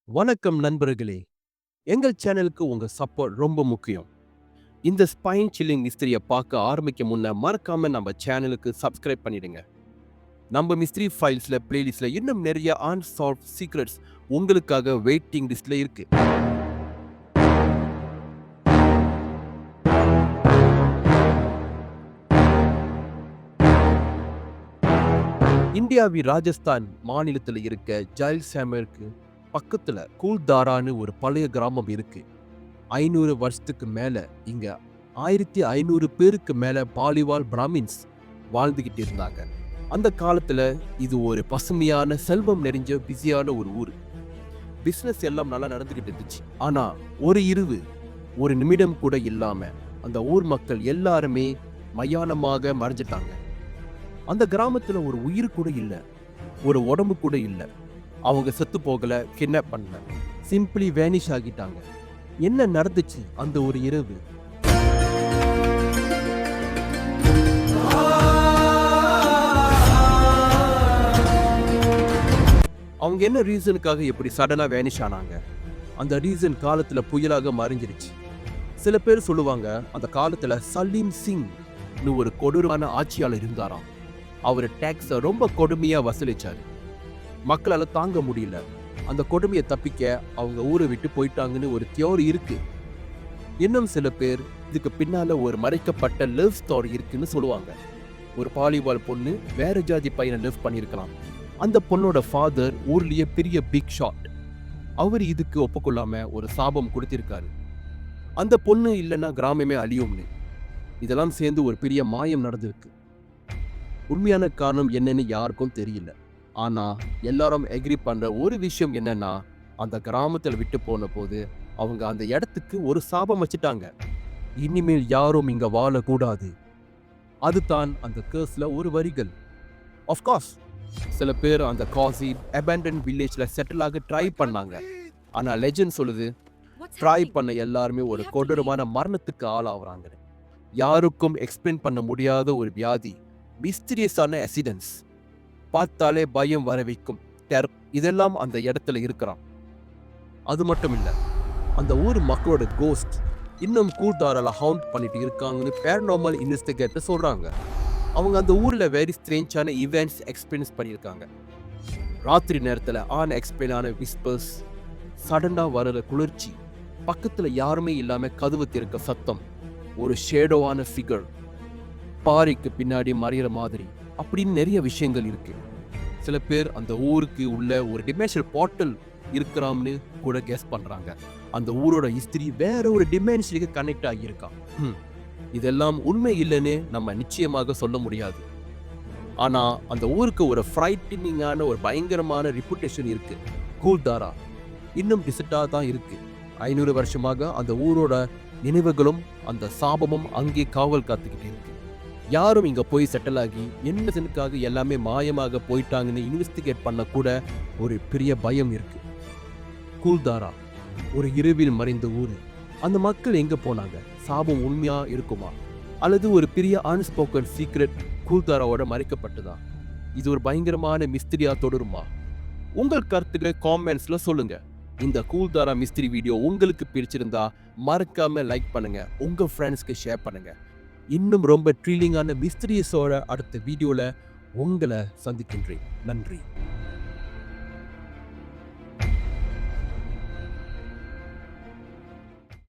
வணக்கம் நண்பர்களே. எங்கள் சேனலுக்கு உங்க சப்போர்ட் ரொம்ப முக்கியம். இந்த ஸ்பைன் சில்லிங் மிஸ்ட்ரிய பார்க்க ஆரம்பிக்க முன்ன மறக்காம நம்ம சேனலுக்கு சப்ஸ்கிரைப் பண்ணிடுங்க. நம்ம மிஸ்ட்ரி ஃபைல்ஸ்ல பிளேலிஸ்ட்ல இன்னும் நிறைய அன்சால்வ்ட் சீக்ரெட்ஸ் உங்களுக்காக வெயிட்டிங் லிஸ்ட்ல இருக்கு. இந்தியாவின் ராஜஸ்தான் மாநிலத்தில் இருக்க ஜெய்சால்மருக்கு பக்கத்துல கூல்தாரான்னு ஒரு பழைய கிராமம் இருக்கு. 500 வருஷத்துக்கு மேல இங்க 1500 பேருக்கு மேல பாலிவால் பிராமின்ஸ் வாழ்ந்துகிட்டு இருந்தாங்க. அந்த காலத்துல இது ஒரு பசுமையான செல்வம் நிறைஞ்ச பிஸியான ஒரு ஊர். பிசினஸ் எல்லாம் நல்லா நடந்துகிட்டு இருந்துச்சு. ஆனா ஒரு நிமிடம் கூட இல்லாம அந்த ஊர் மக்கள் எல்லாருமே மயானமாக மறைஞ்சிட்டாங்க. அந்த கிராமத்துல ஒரு உயிர் கூட இல்ல, ஒரு உடம்பு கூட இல்ல. அவங்க செத்து போகல, கிட்னாப் பண்ணல, சிம்பிளி வேனிஷ் ஆகிட்டாங்க. என்ன நடந்துச்சு அந்த ஒரு இரவு? அவங்க என்ன ரீசனுக்காக எப்படி சடனா வேனிஷ் ஆனாங்க? அந்த ரீசன் காலத்துல புயலாக மறைஞ்சிருச்சு. சில பேர் சொல்லுவாங்க, அந்த காலத்துல சலீம் சிங் ஒரு கொடூரமான ஆட்சியாளர் இருந்தாராம். அவர் டாக்ஸ ரொம்ப கொடுமையா வசூலிச்சாரு. மக்களால தாங்க முடியல. அந்த கொடுமையை தப்பிக்க அவங்க ஊரை விட்டு போயிட்டாங்கன்னு ஒரு தியோரி இருக்கு. இன்னும் சில பேர் இதுக்கு பின்னால ஒரு மறைக்கப்பட்ட லவ் ஸ்டோரி இருக்குன்னு சொல்லுவாங்க. ஒரு பாலிவால் பொண்ணு வேற ஜாதி பையனை லவ் பண்ணியிருக்கலாம். அந்த பொண்ணோட ஃபாதர் ஊர்லயே பெரிய பிக் ஷாட். அவர் இதுக்கு ஒப்புக்கொள்ளாம ஒரு சாபம் கொடுத்திருக்காரு. அந்த பொண்ணு இல்லைன்னா கிராமமே அழியும்னு. இதெல்லாம் சேர்ந்து ஒரு பெரிய மாயம் நடந்திருக்கு. உண்மையான காரணம் என்னன்னு யாருக்கும் தெரியல. ஆனா எல்லாரும் எக்ரி பண்ற ஒரு விஷயம் என்னன்னா, அந்த கிராமத்தில் விட்டு போன போது அவங்க அந்த இடத்துக்கு ஒரு சாபம் வச்சுட்டாங்க. இனிமேல் யாரும் இங்க வாழக்கூடாது. அதுதான் அந்த கேர்ஸ்ல ஒரு வரிகள். ஆஃப்கோர்ஸ் சில பேர் அந்த காசி அபேண்டன் வில்லேஜ்ல செட்டில் ஆக ட்ரை பண்ணாங்க. ஆனா லெஜெண்ட் சொல்லுது, ட்ரை பண்ண எல்லாருமே ஒரு கொடூரமான மரணத்துக்கு ஆளாகிறாங்க. யாருக்கும் எக்ஸ்பிளைன் பண்ண முடியாத ஒரு வியாதி, மிஸ்டீரியஸான ஆக்சிடென்ட்ஸ், பார்த்தாலே பயம் வர வைக்கும் இதெல்லாம் அந்த இடத்துல இருக்கிறான். அது மட்டும் இல்ல, அந்த ஊர் மக்களோட கோஸ்ட் இன்னும் கூல்தாரால ஹவுண்ட் பண்ணிட்டு இருக்காங்கன்னு பேரநார்மல் இன்வெஸ்டிகேட்டர் சொல்றாங்க. அவங்க அந்த ஊர்ல வெரி ஸ்ட்ரேஞ்சான ஈவெண்ட்ஸ் எக்ஸ்பீரியன்ஸ் பண்ணியிருக்காங்க. ராத்திரி நேரத்துல எக்ஸ்பிளைனான விஸ்பர்ஸ், சடனா வர்ற குளிர்ச்சி, பக்கத்துல யாருமே இல்லாம கதவு திறக்க சத்தம், ஒரு ஷேடோவான ஃபிகர் பாறைக்கு பின்னாடி மறையிற மாதிரி, அப்படின்னு நிறைய விஷயங்கள் இருக்கு. சில பேர் அந்த ஊருக்கு உள்ள ஒரு டிமென்ஷனல் போர்ட்டல் இருக்கிறாம்னு கூட கெஸ் பண்றாங்க. அந்த ஊரோட ஹிஸ்டரி வேற ஒரு டிமென்ஷனுக்கு கனெக்ட் ஆகியிருக்கான். இதெல்லாம் உண்மை இல்லைன்னு நம்ம நிச்சயமாக சொல்ல முடியாது. ஆனா அந்த ஊருக்கு ஒரு ஃப்ரைட்டனிங்கான ஒரு பயங்கரமான ரெப்புடேஷன் இருக்கு. கூல்தாரா இன்னும் டிசர்ட்டா தான் இருக்கு. 500 வருஷமாக அந்த ஊரோட நினைவுகளும் அந்த சாபமும் அங்கே காவல் காத்துக்கிட்டு இருக்கு. யாரும் இங்க போய் செட்டில் ஆகி என்னதுக்காக எல்லாமே மாயமாக போயிட்டாங்கன்னு இன்வெஸ்டிகேட் பண்ண கூட ஒரு பெரிய பயம் இருக்கு. கூல்தாரா ஒரு இரவில் மறைந்த ஊரு. அந்த மக்கள் எங்க போனாங்க? சாபம் உண்மையா இருக்குமா, அல்லது ஒரு பெரிய அன்ஸ்போக்கன் சீக்ரெட் கூல்தாராவோட மறைக்கப்பட்டதா? இது ஒரு பயங்கரமான மிஸ்திரியா தொடருமா? உங்கள் கருத்துக்களை காமெண்ட்ஸ்ல சொல்லுங்க. இந்த கூல்தாரா மிஸ்திரி வீடியோ உங்களுக்கு பிடிச்சிருந்தா மறக்காம லைக் பண்ணுங்க, உங்க ஃப்ரெண்ட்ஸ்க்கு ஷேர் பண்ணுங்க. இன்னும் ரொம்ப த்ரில்லிங்கான மிஸ்டரியஸோட அடுத்த வீடியோல உங்களை சந்திக்கின்றேன். நன்றி.